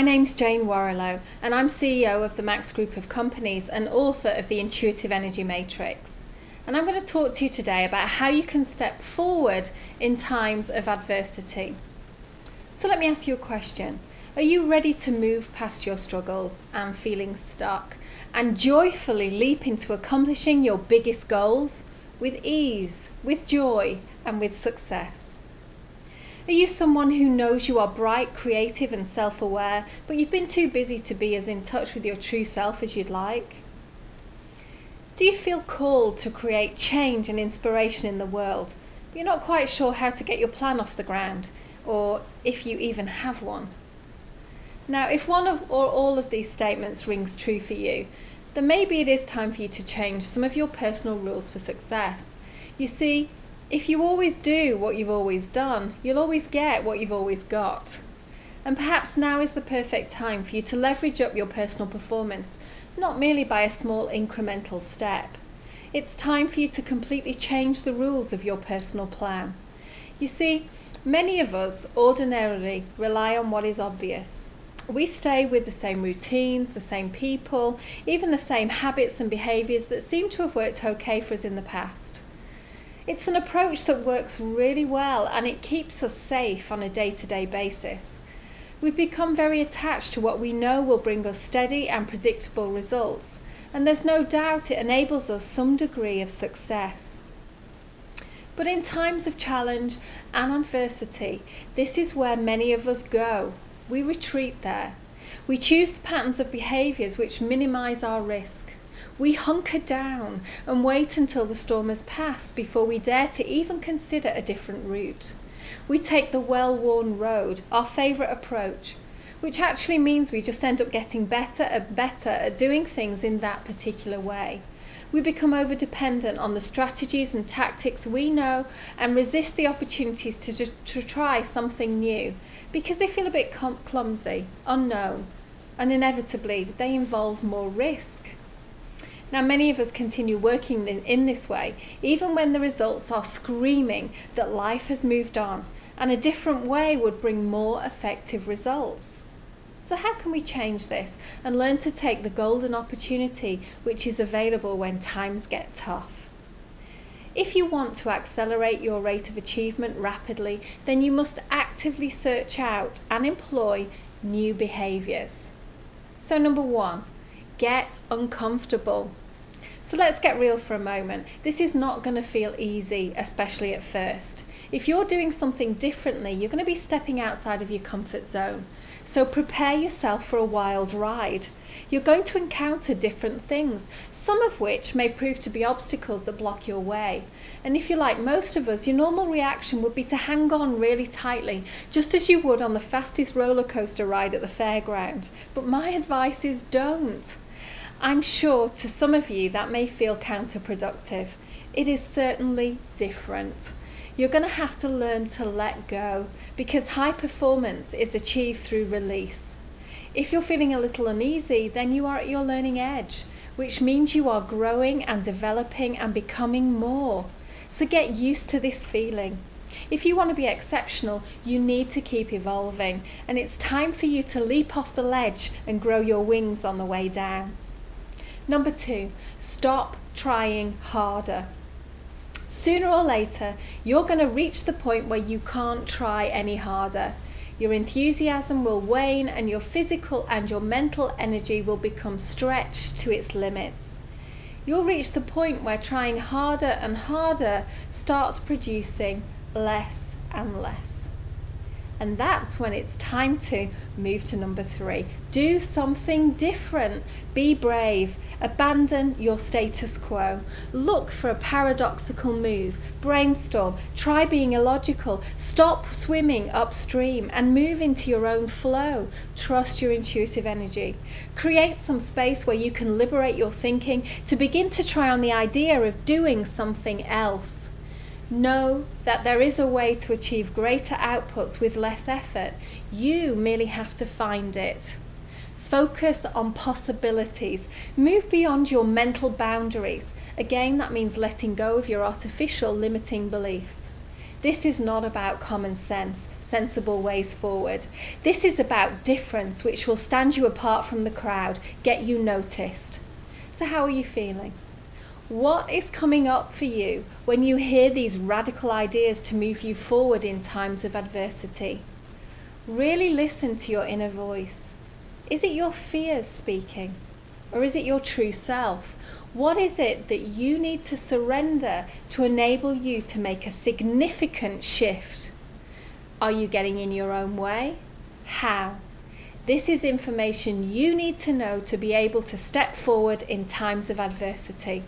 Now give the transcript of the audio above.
My name's Jane Warrilow and I'm CEO of the Max Group of Companies and author of the Intuitive Energy Matrix. And I'm going to talk to you today about how you can step forward in times of adversity. So let me ask you a question. Are you ready to move past your struggles and feeling stuck and joyfully leap into accomplishing your biggest goals with ease, with joy and with success? Are you someone who knows you are bright, creative and self-aware, but you've been too busy to be as in touch with your true self as you'd like? Do you feel called to create change and inspiration in the world, but you're not quite sure how to get your plan off the ground, or if you even have one? Now, if one of or all of these statements rings true for you, then maybe it is time for you to change some of your personal rules for success. You see, if you always do what you've always done, you'll always get what you've always got. And perhaps now is the perfect time for you to leverage up your personal performance, not merely by a small incremental step. It's time for you to completely change the rules of your personal plan. You see, many of us ordinarily rely on what is obvious. We stay with the same routines, the same people, even the same habits and behaviours that seem to have worked okay for us in the past. It's an approach that works really well and it keeps us safe on a day-to-day basis. We've become very attached to what we know will bring us steady and predictable results, and there's no doubt it enables us some degree of success. But in times of challenge and adversity, this is where many of us go. We retreat there. We choose the patterns of behaviours which minimise our risk. We hunker down and wait until the storm has passed before we dare to even consider a different route. We take the well-worn road, our favourite approach, which actually means we just end up getting better and better at doing things in that particular way. We become over-dependent on the strategies and tactics we know and resist the opportunities to try something new because they feel a bit clumsy, unknown, and inevitably they involve more risk. Now, many of us continue working in this way, even when the results are screaming that life has moved on and a different way would bring more effective results. So how can we change this and learn to take the golden opportunity which is available when times get tough? If you want to accelerate your rate of achievement rapidly, then you must actively search out and employ new behaviours. So number one, get uncomfortable. So let's get real for a moment. This is not going to feel easy, especially at first. If you're doing something differently, you're going to be stepping outside of your comfort zone. So prepare yourself for a wild ride. You're going to encounter different things, some of which may prove to be obstacles that block your way. And if you're like most of us, your normal reaction would be to hang on really tightly, just as you would on the fastest roller coaster ride at the fairground. But my advice is don't. I'm sure to some of you that may feel counterproductive. It is certainly different. You're going to have to learn to let go because high performance is achieved through release. If you're feeling a little uneasy, then you are at your learning edge, which means you are growing and developing and becoming more. So get used to this feeling. If you want to be exceptional, you need to keep evolving, and it's time for you to leap off the ledge and grow your wings on the way down. Number two, stop trying harder. Sooner or later, you're going to reach the point where you can't try any harder. Your enthusiasm will wane and your physical and your mental energy will become stretched to its limits. You'll reach the point where trying harder and harder starts producing less and less. And that's when it's time to move to number three. Do something different. Be brave. Abandon your status quo. Look for a paradoxical move. Brainstorm. Try being illogical. Stop swimming upstream and move into your own flow. Trust your intuitive energy. Create some space where you can liberate your thinking to begin to try on the idea of doing something else. Know that there is a way to achieve greater outputs with less effort. You merely have to find it. Focus on possibilities. Move beyond your mental boundaries. Again, that means letting go of your artificial limiting beliefs. This is not about common sense, sensible ways forward. This is about difference, which will stand you apart from the crowd, get you noticed. So how are you feeling? What is coming up for you when you hear these radical ideas to move you forward in times of adversity? Really listen to your inner voice. Is it your fears speaking? Or is it your true self? What is it that you need to surrender to enable you to make a significant shift? Are you getting in your own way? How? This is information you need to know to be able to step forward in times of adversity.